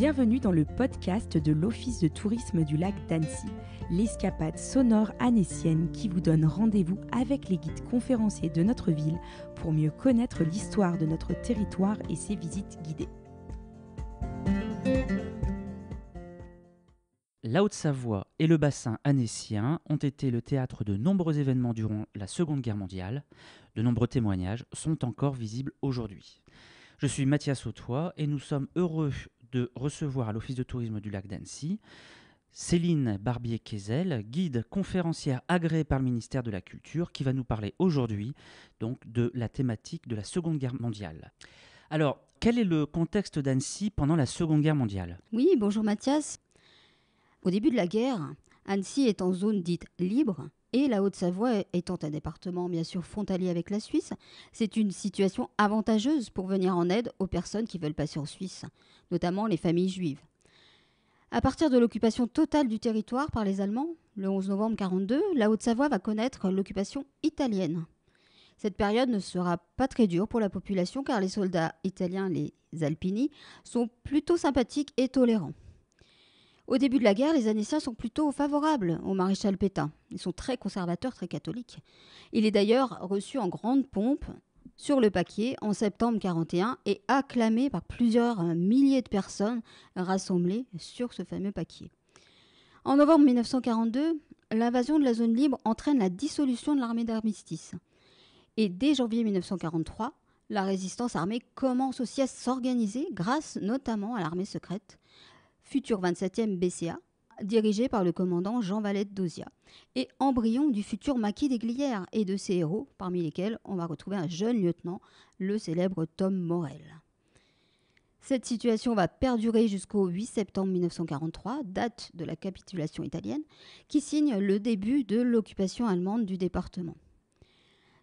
Bienvenue dans le podcast de l'Office de tourisme du lac d'Annecy, l'escapade sonore annécienne qui vous donne rendez-vous avec les guides conférenciers de notre ville pour mieux connaître l'histoire de notre territoire et ses visites guidées. La Haute-Savoie et le bassin annécien ont été le théâtre de nombreux événements durant la Seconde Guerre mondiale. De nombreux témoignages sont encore visibles aujourd'hui. Je suis Mathias Autois et nous sommes heureux de recevoir à l'Office de tourisme du lac d'Annecy Céline Barbier-Quézel, guide conférencière agréée par le ministère de la Culture, qui va nous parler aujourd'hui donc de la thématique de la Seconde Guerre mondiale. Alors, quel est le contexte d'Annecy pendant la Seconde Guerre mondiale ? Oui, bonjour Mathias. Au début de la guerre, Annecy est en zone dite libre et la Haute-Savoie étant un département bien sûr frontalier avec la Suisse, c'est une situation avantageuse pour venir en aide aux personnes qui veulent passer en Suisse, notamment les familles juives. À partir de l'occupation totale du territoire par les Allemands, le 11 novembre 1942, la Haute-Savoie va connaître l'occupation italienne. Cette période ne sera pas très dure pour la population car les soldats italiens, les Alpini, sont plutôt sympathiques et tolérants. Au début de la guerre, les Annéciens sont plutôt favorables au maréchal Pétain. Ils sont très conservateurs, très catholiques. Il est d'ailleurs reçu en grande pompe sur le Paquier en septembre 1941 et acclamé par plusieurs milliers de personnes rassemblées sur ce fameux Paquier. En novembre 1942, l'invasion de la zone libre entraîne la dissolution de l'armée d'armistice. Et dès janvier 1943, la résistance armée commence aussi à s'organiser grâce notamment à l'armée secrète, futur 27e BCA, dirigé par le commandant Jean Valette d'Auzia, et embryon du futur maquis des Glières et de ses héros, parmi lesquels on va retrouver un jeune lieutenant, le célèbre Tom Morel. Cette situation va perdurer jusqu'au 8 septembre 1943, date de la capitulation italienne, qui signe le début de l'occupation allemande du département.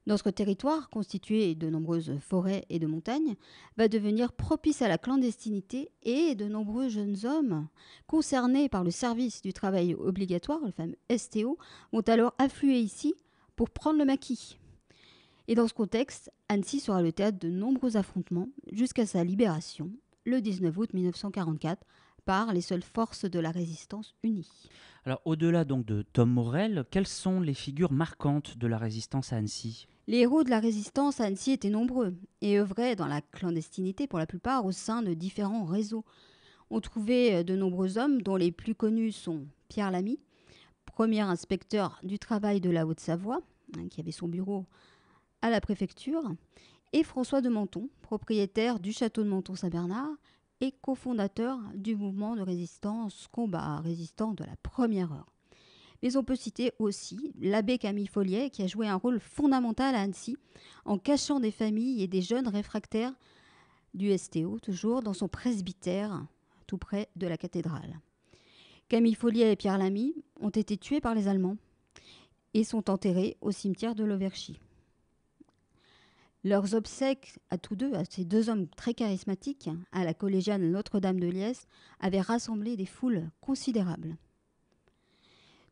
Notre territoire, constitué de nombreuses forêts et de montagnes, va devenir propice à la clandestinité et de nombreux jeunes hommes concernés par le service du travail obligatoire, le fameux STO, vont alors affluer ici pour prendre le maquis. Et dans ce contexte, Annecy sera le théâtre de nombreux affrontements jusqu'à sa libération, le 19 août 1944, par les seules forces de la résistance unie. Alors, au-delà donc de Tom Morel, quelles sont les figures marquantes de la résistance à Annecy ? Les héros de la résistance à Annecy étaient nombreux et œuvraient dans la clandestinité pour la plupart au sein de différents réseaux. On trouvait de nombreux hommes dont les plus connus sont Pierre Lamy, premier inspecteur du travail de la Haute-Savoie, qui avait son bureau à la préfecture, et François de Menton, propriétaire du château de Menton-Saint-Bernard et cofondateur du mouvement de résistance combat résistant de la première heure. Mais on peut citer aussi l'abbé Camille Folliet qui a joué un rôle fondamental à Annecy en cachant des familles et des jeunes réfractaires du STO, toujours dans son presbytère tout près de la cathédrale. Camille Folliet et Pierre Lamy ont été tués par les Allemands et sont enterrés au cimetière de Lauverchie. Leurs obsèques à tous deux, à ces deux hommes très charismatiques, à la collégiale Notre-Dame de Liesse, avaient rassemblé des foules considérables.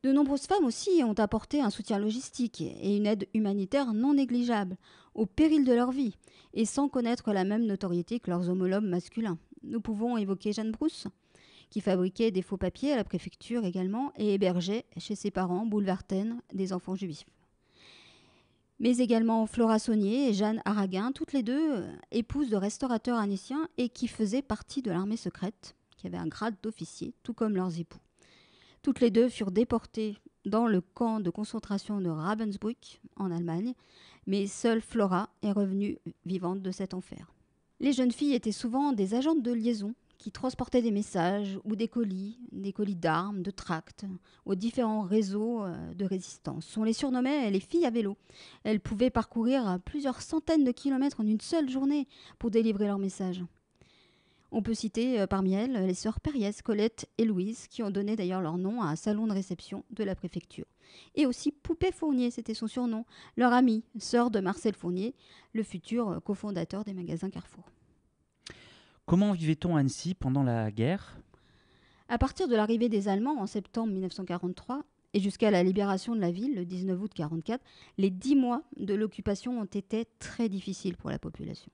De nombreuses femmes aussi ont apporté un soutien logistique et une aide humanitaire non négligeable, au péril de leur vie, et sans connaître la même notoriété que leurs homologues masculins. Nous pouvons évoquer Jeanne Brousse, qui fabriquait des faux papiers à la préfecture également, et hébergeait chez ses parents, boulevard Taine, des enfants juifs. Mais également Flora Saunier et Jeanne Araguin, toutes les deux épouses de restaurateurs annéciens et qui faisaient partie de l'armée secrète, qui avait un grade d'officier, tout comme leurs époux. Toutes les deux furent déportées dans le camp de concentration de Ravensbrück, en Allemagne, mais seule Flora est revenue vivante de cet enfer. Les jeunes filles étaient souvent des agentes de liaison qui transportaient des messages ou des colis d'armes, de tracts, aux différents réseaux de résistance. On les surnommait les filles à vélo. Elles pouvaient parcourir plusieurs centaines de kilomètres en une seule journée pour délivrer leurs messages. On peut citer parmi elles les sœurs Périès, Colette et Louise, qui ont donné d'ailleurs leur nom à un salon de réception de la préfecture. Et aussi Poupée Fournier, c'était son surnom, leur amie, sœur de Marcel Fournier, le futur cofondateur des magasins Carrefour. Comment vivait-on à Annecy pendant la guerre ? À partir de l'arrivée des Allemands en septembre 1943 et jusqu'à la libération de la ville le 19 août 1944, les 10 mois de l'occupation ont été très difficiles pour la population.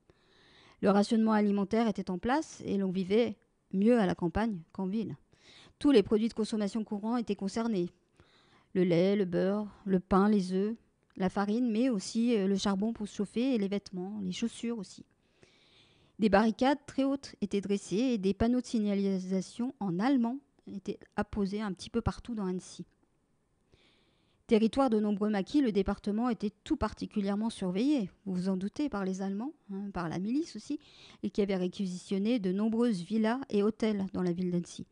Le rationnement alimentaire était en place et l'on vivait mieux à la campagne qu'en ville. Tous les produits de consommation courants étaient concernés. Le lait, le beurre, le pain, les œufs, la farine, mais aussi le charbon pour se chauffer et les vêtements, les chaussures aussi. Des barricades très hautes étaient dressées et des panneaux de signalisation en allemand étaient apposés un petit peu partout dans Annecy. Territoire de nombreux maquis, le département était tout particulièrement surveillé, vous vous en doutez, par les Allemands, par la milice aussi, et qui avait réquisitionné de nombreuses villas et hôtels dans la ville d'Annecy.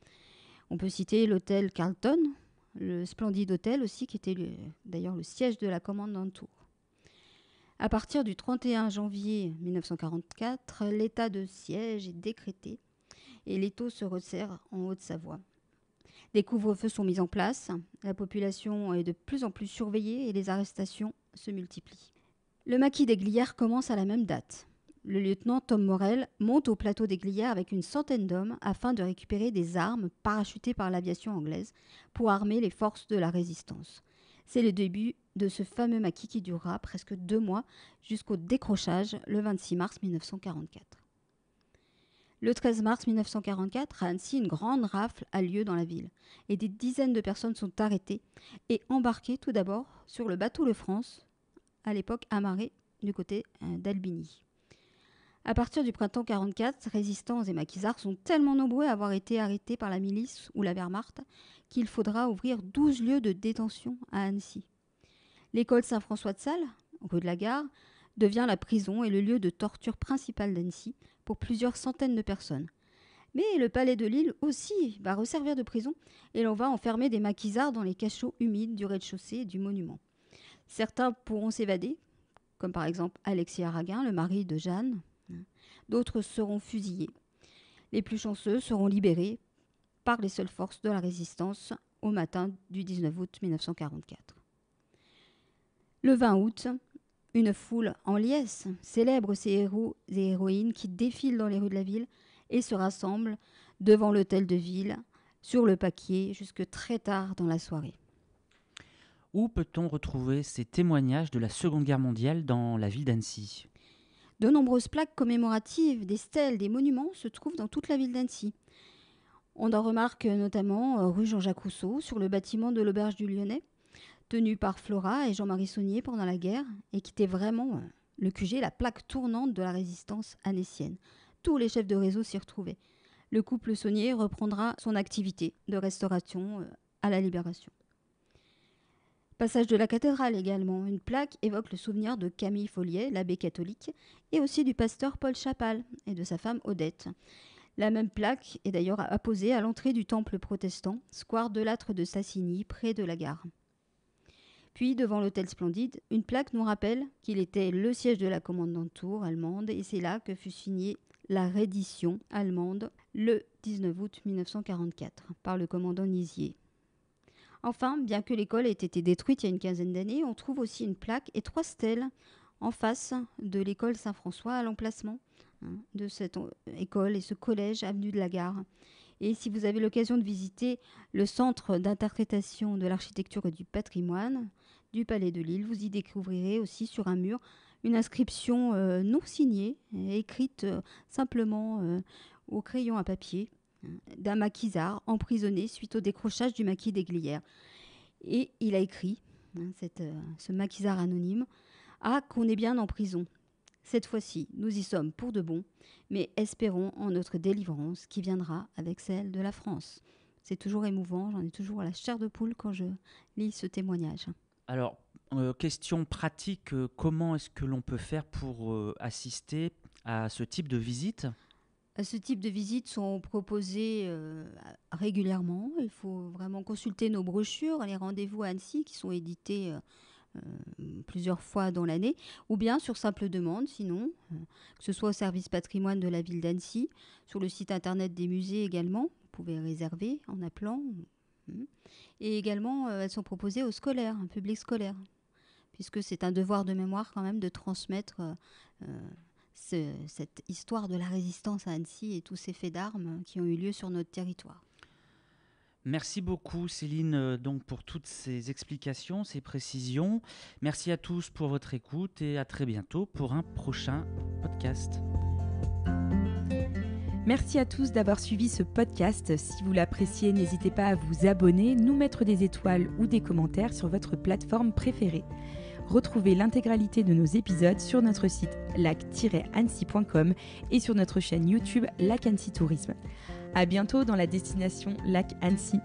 On peut citer l'hôtel Carlton, le splendide hôtel aussi, qui était d'ailleurs le siège de la commande d'Antour. À partir du 31 janvier 1944, l'état de siège est décrété et l'étau se resserre en Haute-Savoie. Des couvre-feux sont mis en place, la population est de plus en plus surveillée et les arrestations se multiplient. Le maquis des Glières commence à la même date. Le lieutenant Tom Morel monte au plateau des Glières avec une centaine d'hommes afin de récupérer des armes parachutées par l'aviation anglaise pour armer les forces de la résistance. C'est le début de ce fameux maquis qui durera presque 2 mois jusqu'au décrochage le 26 mars 1944. Le 13 mars 1944, à Annecy, une grande rafle a lieu dans la ville et des dizaines de personnes sont arrêtées et embarquées tout d'abord sur le bateau Le France, à l'époque amarré du côté d'Albigny. À partir du printemps 1944, résistants et maquisards sont tellement nombreux à avoir été arrêtés par la milice ou la Wehrmacht qu'il faudra ouvrir 12 lieux de détention à Annecy. L'école Saint-François de Sales, rue de la Gare, devient la prison et le lieu de torture principal d'Annecy pour plusieurs centaines de personnes. Mais le palais de Lille aussi va resservir de prison et l'on va enfermer des maquisards dans les cachots humides du rez-de-chaussée et du monument. Certains pourront s'évader, comme par exemple Alexis Araguin, le mari de Jeanne. D'autres seront fusillés. Les plus chanceux seront libérés par les seules forces de la résistance au matin du 19 août 1944. Le 20 août, une foule en liesse célèbre ces héros et héroïnes qui défilent dans les rues de la ville et se rassemblent devant l'hôtel de ville, sur le paquier, jusque très tard dans la soirée. Où peut-on retrouver ces témoignages de la Seconde Guerre mondiale dans la ville d'Annecy ? De nombreuses plaques commémoratives, des stèles, des monuments se trouvent dans toute la ville d'Annecy. On en remarque notamment rue Jean-Jacques Rousseau, sur le bâtiment de l'Auberge du Lyonnais, tenu par Flora et Jean-Marie Saunier pendant la guerre, et qui était vraiment le QG, la plaque tournante de la résistance annécienne. Tous les chefs de réseau s'y retrouvaient. Le couple Saunier reprendra son activité de restauration à la Libération. Passage de la cathédrale également. Une plaque évoque le souvenir de Camille Folliet, l'abbé catholique, et aussi du pasteur Paul Chapal et de sa femme Odette. La même plaque est d'ailleurs apposée à l'entrée du temple protestant, square de Lattre de Sassigny, près de la gare. Puis, devant l'hôtel Splendide, une plaque nous rappelle qu'il était le siège de la commande d'Antour allemande et c'est là que fut signée la reddition allemande le 19 août 1944 par le commandant Nizier. Enfin, bien que l'école ait été détruite il y a une quinzaine d'années, on trouve aussi une plaque et 3 stèles en face de l'école Saint-François à l'emplacement de cette école et ce collège avenue de la Gare. Et si vous avez l'occasion de visiter le centre d'interprétation de l'architecture et du patrimoine du Palais de Lille, vous y découvrirez aussi sur un mur une inscription non signée, écrite simplement au crayon à papier, d'un maquisard emprisonné suite au décrochage du maquis des Glières. Et il a écrit, ce maquisard anonyme, « Ah, qu'on est bien en prison. Cette fois-ci, nous y sommes pour de bon, mais espérons en notre délivrance qui viendra avec celle de la France. » C'est toujours émouvant, j'en ai toujours à la chair de poule quand je lis ce témoignage. Alors, question pratique, comment est-ce que l'on peut faire pour assister à ce type de visite ? Ce type de visites sont proposées régulièrement. Il faut vraiment consulter nos brochures, les rendez-vous à Annecy qui sont édités plusieurs fois dans l'année, ou bien sur simple demande, sinon, que ce soit au service patrimoine de la ville d'Annecy, sur le site internet des musées également, vous pouvez réserver en appelant. Et également, elles sont proposées aux scolaires, un public scolaire, puisque c'est un devoir de mémoire quand même de transmettre cette histoire de la résistance à Annecy et tous ces faits d'armes qui ont eu lieu sur notre territoire. Merci beaucoup Céline donc pour toutes ces explications, ces précisions. Merci à tous pour votre écoute et à très bientôt pour un prochain podcast. Merci à tous d'avoir suivi ce podcast. Si vous l'appréciez, n'hésitez pas à vous abonner, nous mettre des étoiles ou des commentaires sur votre plateforme préférée. Retrouvez l'intégralité de nos épisodes sur notre site lac-annecy.com et sur notre chaîne YouTube Lac Annecy Tourisme. À bientôt dans la destination Lac Annecy.